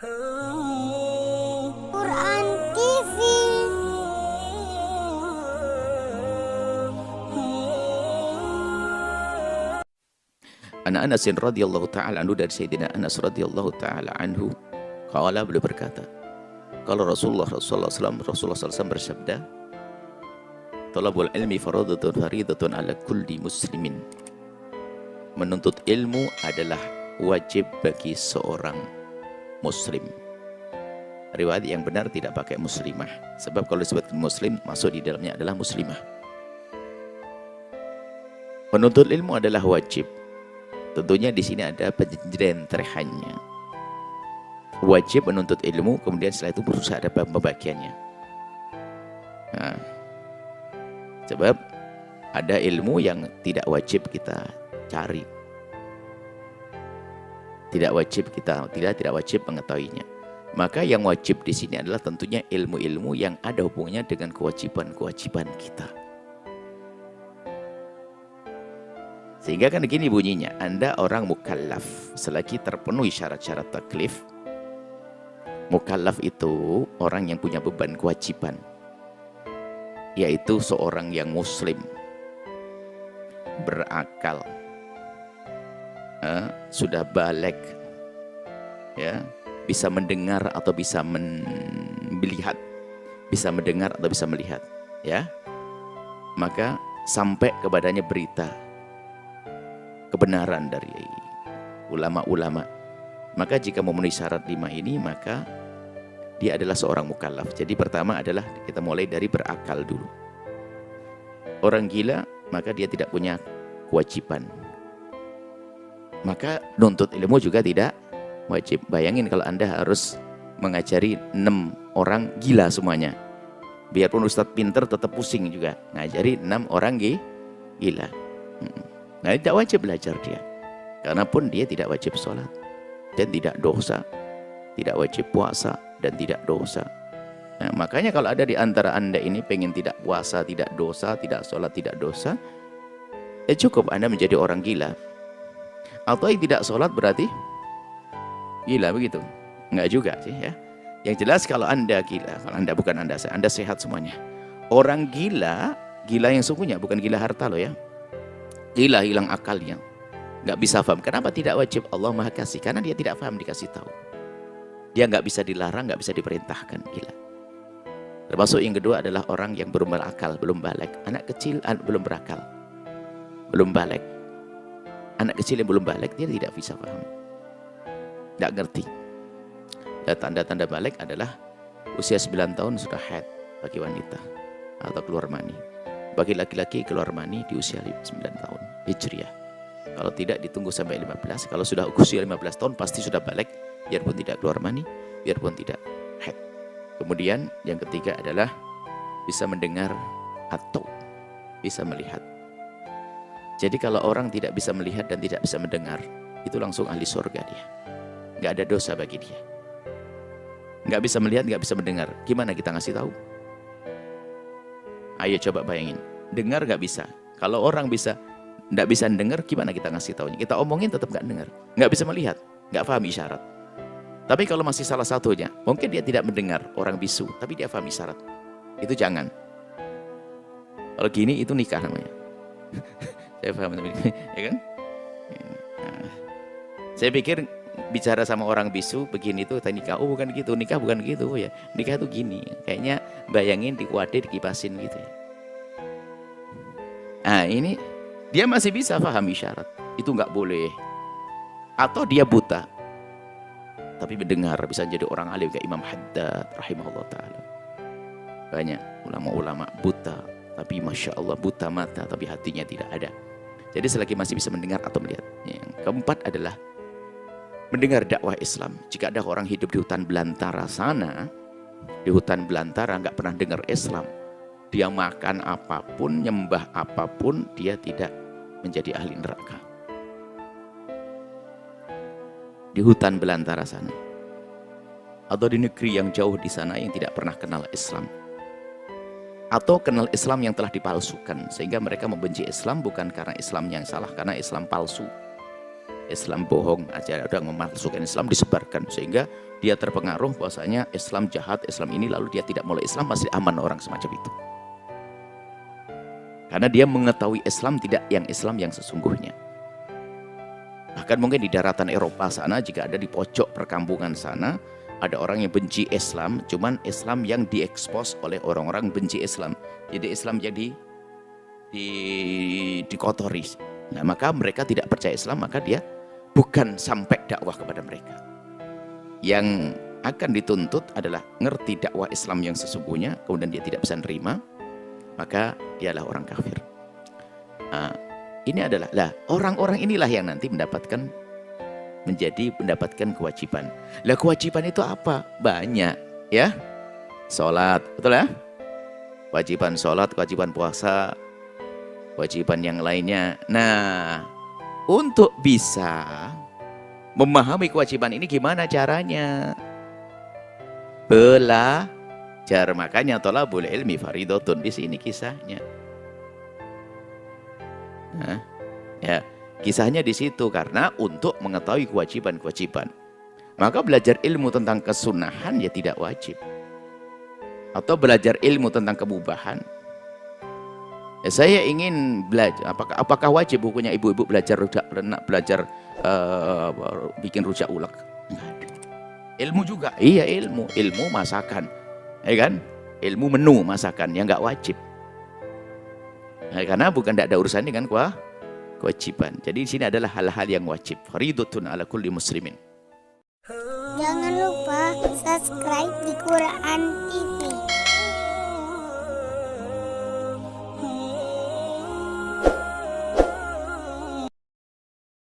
Quran TV. An Anas radhiyallahu taala anhu, dari Sayyidina Anas radhiyallahu taala anhu, qala, beliau berkata, kalau Rasulullah SAW bersabda, talabul ilmi faridatun ala kulli muslimin. Menuntut ilmu adalah wajib bagi seorang muslim. Riwayat yang benar tidak pakai muslimah, sebab kalau disebutkan muslim, masuk di dalamnya adalah muslimah. Menuntut ilmu adalah wajib. Tentunya di sini ada penjentrehannya. Wajib menuntut ilmu, kemudian setelah itu berusaha ada pembagiannya. Nah, sebab ada ilmu yang tidak wajib kita cari, tidak wajib mengetahuinya. Maka yang wajib di sini adalah tentunya ilmu-ilmu yang ada hubungannya dengan kewajiban-kewajiban kita. Sehingga kan begini bunyinya, Anda orang mukallaf, selagi terpenuhi syarat-syarat taklif. Mukallaf itu orang yang punya beban kewajiban, yaitu seorang yang muslim, berakal, sudah baligh, ya, bisa mendengar atau bisa melihat, bisa mendengar atau bisa melihat, ya. Maka sampai kepadanya berita kebenaran dari ulama-ulama. Maka jika memenuhi syarat 5 ini, maka dia adalah seorang mukallaf. Jadi pertama adalah kita mulai dari berakal dulu. Orang gila, maka dia tidak punya kewajiban. Maka nuntut ilmu juga tidak wajib. Bayangin kalau Anda harus mengajari 6 orang gila semuanya. Biarpun ustadz pinter tetap pusing juga. Ngajari 6 orang gila. Nah, tidak wajib belajar dia. Karena pun dia tidak wajib sholat dan tidak dosa, tidak wajib puasa dan tidak dosa. Nah, makanya kalau ada di antara Anda ini pengen tidak puasa, tidak dosa, tidak sholat, tidak dosa, cukup Anda menjadi orang gila. Atau yang tidak sholat berarti gila begitu? Enggak juga sih, ya. Yang jelas kalau Anda gila, kalau Anda bukan Anda sehat semuanya. Orang gila, gila yang sungguhnya, bukan gila harta loh ya. Gila hilang akalnya, nggak bisa paham. Kenapa tidak wajib? Allah Maha Kasih, karena dia tidak paham dikasih tahu. Dia nggak bisa dilarang, nggak bisa diperintahkan. Gila. Termasuk yang kedua adalah orang yang belum berakal, belum balik. Anak kecil belum berakal, belum balik. Anak kecil yang belum balik, dia tidak bisa paham, nggak ngerti. Dan tanda-tanda balik adalah usia 9 tahun sudah haid bagi wanita atau keluar mani. Bagi laki-laki keluar mani di usia 9 tahun Hijriah. Kalau tidak ditunggu sampai 15. Kalau sudah usia 15 tahun pasti sudah balik, biarpun tidak keluar mani, biarpun tidak haid. Kemudian yang ketiga adalah bisa mendengar atau bisa melihat. Jadi kalau orang tidak bisa melihat dan tidak bisa mendengar, itu langsung ahli surga dia. Nggak ada dosa bagi dia. Nggak bisa melihat, nggak bisa mendengar. Gimana kita ngasih tahu? Ayo coba bayangin, dengar nggak bisa. Kalau orang nggak bisa dengar, gimana kita ngasih taunya? Kita omongin tetap nggak dengar, nggak bisa melihat, nggak paham isyarat. Tapi kalau masih salah satunya, mungkin dia tidak mendengar, orang bisu, tapi dia paham isyarat. Itu jangan. Kalau gini itu nikah namanya. Saya paham, ya kan? Nah, saya pikir bicara sama orang bisu begini tuh nikah. Oh bukan gitu, nikah bukan gitu ya. Nikah tuh gini. Kayaknya bayangin di kuadé dikipasin gitu ya. Nah ini dia masih bisa paham isyarat. Itu nggak boleh. Atau dia buta, tapi mendengar, bisa jadi orang alim kayak Imam Haddad rahimahullah ta'ala. Banyak ulama-ulama buta, tapi Masya Allah buta mata, tapi hatinya tidak ada. Jadi selagi masih bisa mendengar atau melihat. Yang keempat adalah mendengar dakwah Islam. Jika ada orang hidup di hutan belantara sana, di hutan belantara nggak pernah dengar Islam, dia makan apapun, nyembah apapun, dia tidak menjadi ahli neraka. Di hutan belantara sana, atau di negeri yang jauh di sana yang tidak pernah kenal Islam, atau kenal Islam yang telah dipalsukan, sehingga mereka membenci Islam bukan karena Islam yang salah, karena Islam palsu. Islam bohong, ada memasukkan Islam disebarkan sehingga dia terpengaruh bahwasanya Islam jahat, Islam ini, lalu dia tidak mulai Islam, masih aman orang semacam itu. Karena dia mengetahui Islam tidak yang Islam yang sesungguhnya. Bahkan mungkin di daratan Eropa sana, jika ada di pojok perkampungan sana, ada orang yang benci Islam, cuman Islam yang diekspos oleh orang-orang benci Islam. Jadi Islam jadi dikotori. Nah, maka mereka tidak percaya Islam, maka dia bukan sampai dakwah kepada mereka. Yang akan dituntut adalah ngerti dakwah Islam yang sesungguhnya, kemudian dia tidak bisa nerima, maka dialah orang kafir. Nah, ini adalah orang-orang inilah yang nanti mendapatkan kewajiban. Lah kewajiban itu apa? Banyak, ya. Sholat, betul ya? Kewajiban sholat, kewajiban puasa, kewajiban yang lainnya. Nah, untuk bisa memahami kewajiban ini gimana caranya? Belajar. Makanya thalabul ilmi fardhatun, di sini kisahnya. Nah, ya, kisahnya di situ karena untuk mengetahui kewajiban-kewajiban. Maka belajar ilmu tentang kesunahan ya tidak wajib. Atau belajar ilmu tentang kemubahan. Ya, saya ingin belajar, apakah wajib bukunya ibu-ibu belajar bikin rujak ulek? Enggak ada. Ilmu juga, iya ilmu masakan, ya kan? Ilmu menu masakan yang enggak wajib. Nah, karena bukan tidak ada urusan dengan kewajiban. Jadi di sini adalah hal-hal yang wajib. Fardhatun ala kulli muslimin. Jangan lupa subscribe di Quran TV.